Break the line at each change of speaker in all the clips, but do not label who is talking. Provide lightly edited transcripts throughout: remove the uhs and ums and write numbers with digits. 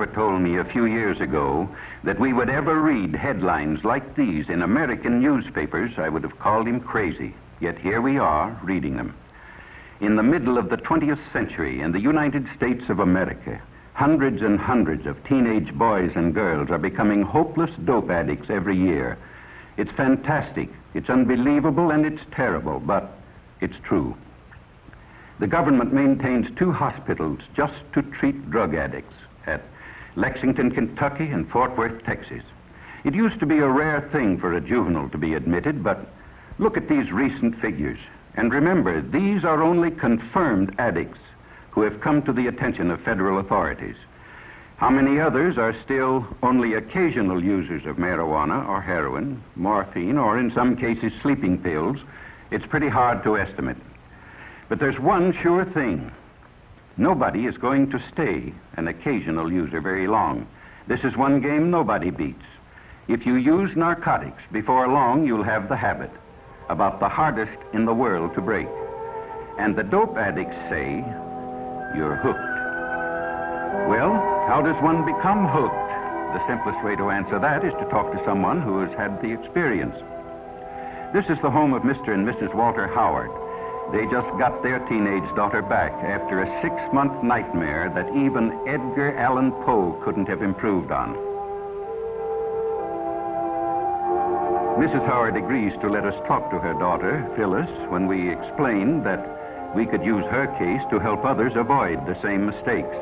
ever told me a few years ago that we would ever read headlines like these in American newspapers, I would have called him crazy. Yet here we are, reading them. In the middle of the 20th century, in the United States of America, hundreds and hundreds of teenage boys and girls are becoming hopeless dope addicts every year. It's fantastic, it's unbelievable, and it's terrible, but it's true. The government maintains 2 hospitals just to treat drug addicts at Lexington, Kentucky, and Fort Worth, Texas. It used to be a rare thing for a juvenile to be admitted, but look at these recent figures. And remember, these are only confirmed addicts who have come to the attention of federal authorities. How many others are still only occasional users of marijuana or heroin, morphine, or in some cases sleeping pills? It's pretty hard to estimate. But there's one sure thing. Nobody is going to stay an occasional user very long. This is one game nobody beats. If you use narcotics, before long you'll have the habit, about the hardest in the world to break. And the dope addicts say, you're hooked. Well, how does one become hooked? The simplest way to answer that is to talk to someone who has had the experience. This is the home of Mr. and Mrs. Walter Howard. They just got their teenage daughter back after a 6-month nightmare that even Edgar Allan Poe couldn't have improved on. Mrs. Howard agrees to let us talk to her daughter, Phyllis, when we explain that we could use her case to help others avoid the same mistakes.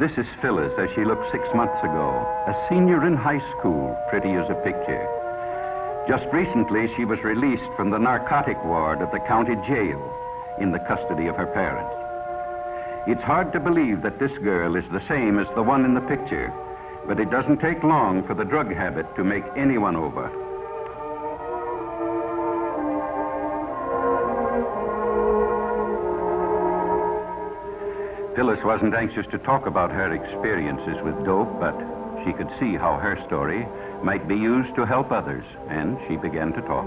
This is Phyllis as she looked 6 months ago, a senior in high school, pretty as a picture. Just recently, she was released from the narcotic ward of the county jail in the custody of her parents. It's hard to believe that this girl is the same as the one in the picture, but it doesn't take long for the drug habit to make anyone over. Phyllis wasn't anxious to talk about her experiences with dope, but she could see how her story might be used to help others, and she began to talk.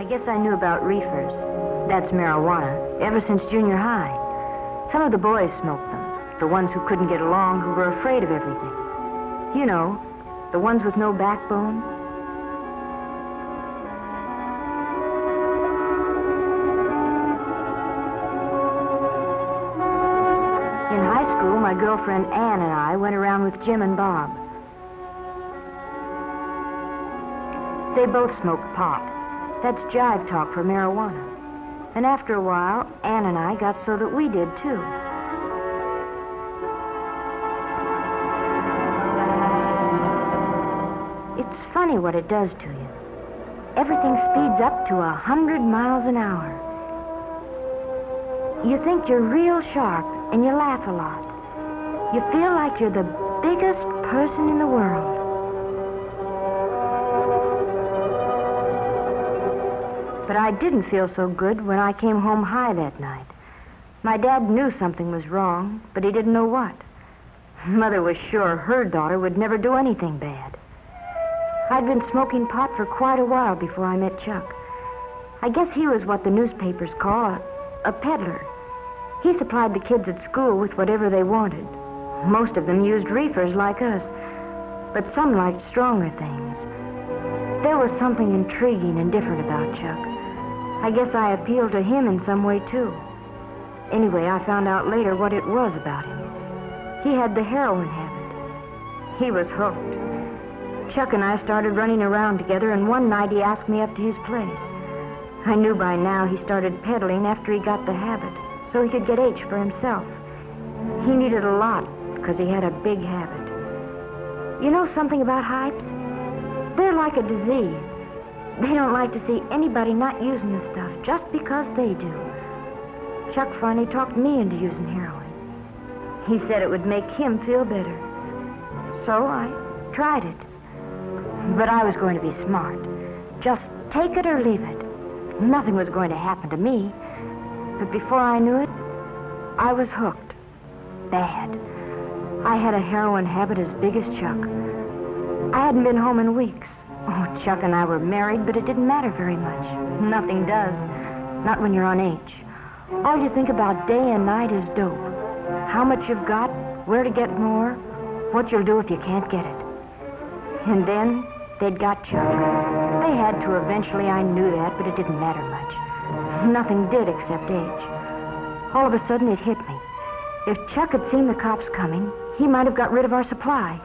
I guess I knew about reefers, that's marijuana, ever since junior high. Some of the boys smoked them, the ones who couldn't get along, who were afraid of everything. You know, the ones with no backbone. My girlfriend Ann and I went around with Jim and Bob. They both smoked pot. That's jive talk for marijuana. And after a while, Ann and I got so that we did too. It's funny what it does to you. Everything speeds up to 100 miles an hour. You think you're real sharp and you laugh a lot. You feel like you're the biggest person in the world. But I didn't feel so good when I came home high that night. My dad knew something was wrong, but he didn't know what. Mother was sure her daughter would never do anything bad. I'd been smoking pot for quite a while before I met Chuck. I guess he was what the newspapers call a peddler. He supplied the kids at school with whatever they wanted. Most of them used reefers like us, but some liked stronger things. There was something intriguing and different about Chuck. I guess I appealed to him in some way, too. Anyway, I found out later what it was about him. He had the heroin habit. He was hooked. Chuck and I started running around together, and one night he asked me up to his place. I knew by now he started peddling after he got the habit, so he could get H for himself. He needed a lot, because he had a big habit. You know something about hypes? They're like a disease. They don't like to see anybody not using the stuff just because they do. Chuck finally talked me into using heroin. He said it would make him feel better. So I tried it. But I was going to be smart. Just take it or leave it. Nothing was going to happen to me. But before I knew it, I was hooked. Bad. I had a heroin habit as big as Chuck. I hadn't been home in weeks. Oh, Chuck and I were married, but it didn't matter very much. Nothing does. Not when you're on H. All you think about day and night is dope. How much you've got, where to get more, what you'll do if you can't get it. And then they'd got Chuck. They had to eventually, I knew that, but it didn't matter much. Nothing did except age. All of a sudden, it hit me. If Chuck had seen the cops coming, he might have got rid of our supply.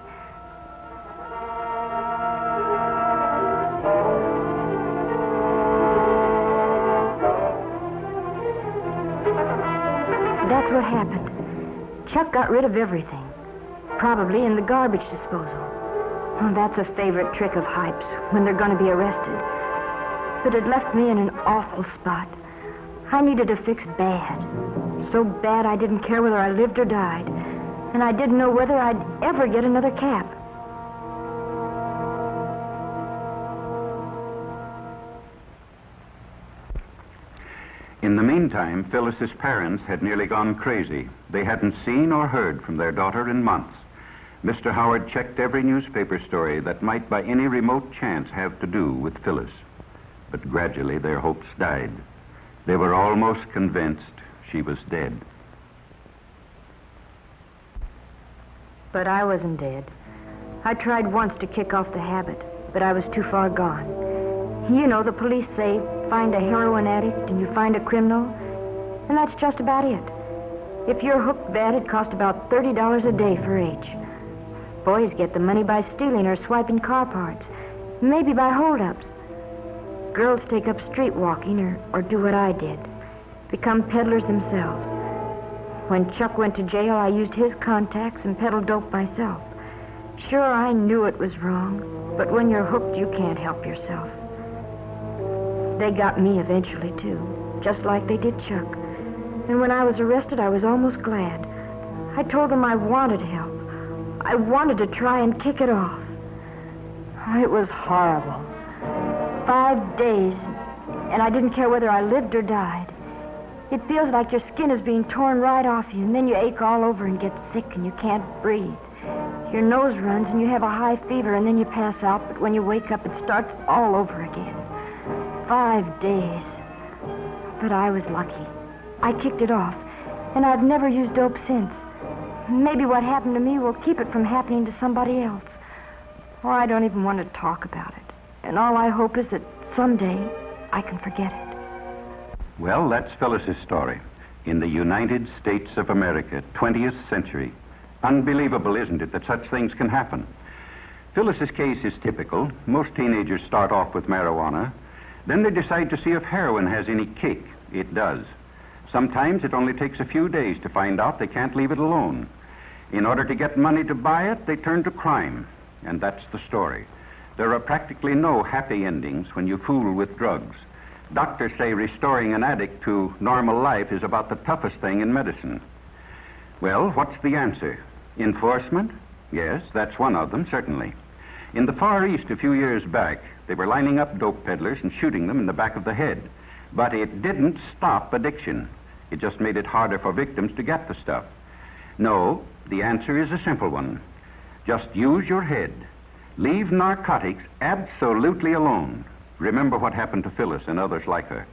That's what happened. Chuck got rid of everything. Probably in the garbage disposal. Oh, that's a favorite trick of Hype's when they're going to be arrested. But it left me in an awful spot. I needed a fix bad. So bad I didn't care whether I lived or died. And I didn't know whether I'd ever get another cap.
In the meantime, Phyllis's parents had nearly gone crazy. They hadn't seen or heard from their daughter in months. Mr. Howard checked every newspaper story that might by any remote chance have to do with Phyllis. But gradually their hopes died. They were almost convinced she was dead.
But I wasn't dead. I tried once to kick off the habit, but I was too far gone. You know, the police say, find a heroin addict and you find a criminal, and that's just about it. If you're hooked bad, it costs about $30 a day for H. Boys get the money by stealing or swiping car parts, maybe by holdups. Girls take up street walking or do what I did, become peddlers themselves. When Chuck went to jail, I used his contacts and peddled dope myself. Sure, I knew it was wrong, but when you're hooked, you can't help yourself. They got me eventually, too, just like they did Chuck. And when I was arrested, I was almost glad. I told them I wanted help. I wanted to try and kick it off. It was horrible. 5 days, and I didn't care whether I lived or died. It feels like your skin is being torn right off you, and then you ache all over and get sick and you can't breathe. Your nose runs and you have a high fever, and then you pass out, but when you wake up, it starts all over again. 5 days. But I was lucky. I kicked it off, and I've never used dope since. Maybe what happened to me will keep it from happening to somebody else. Or I don't even want to talk about it. And all I hope is that someday I can forget it.
Well, that's Phyllis's story. In the United States of America, 20th century. Unbelievable, isn't it, that such things can happen? Phyllis's case is typical. Most teenagers start off with marijuana. Then they decide to see if heroin has any kick. It does. Sometimes it only takes a few days to find out they can't leave it alone. In order to get money to buy it, they turn to crime. And that's the story. There are practically no happy endings when you fool with drugs. Doctors say restoring an addict to normal life is about the toughest thing in medicine. Well, what's the answer? Enforcement? Yes, that's one of them, certainly. In the Far East a few years back, they were lining up dope peddlers and shooting them in the back of the head. But it didn't stop addiction. It just made it harder for victims to get the stuff. No, the answer is a simple one. Just use your head. Leave narcotics absolutely alone. Remember what happened to Phyllis and others like her.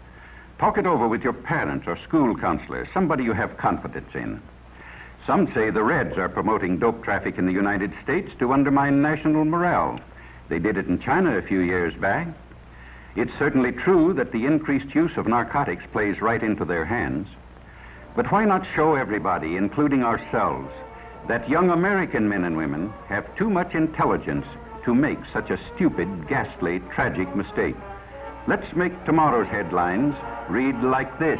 Talk it over with your parents or school counselor, somebody you have confidence in. Some say the Reds are promoting dope traffic in the United States to undermine national morale. They did it in China a few years back. It's certainly true that the increased use of narcotics plays right into their hands. But why not show everybody, including ourselves, that young American men and women have too much intelligence to make such a stupid, ghastly, tragic mistake? Let's make tomorrow's headlines read like this.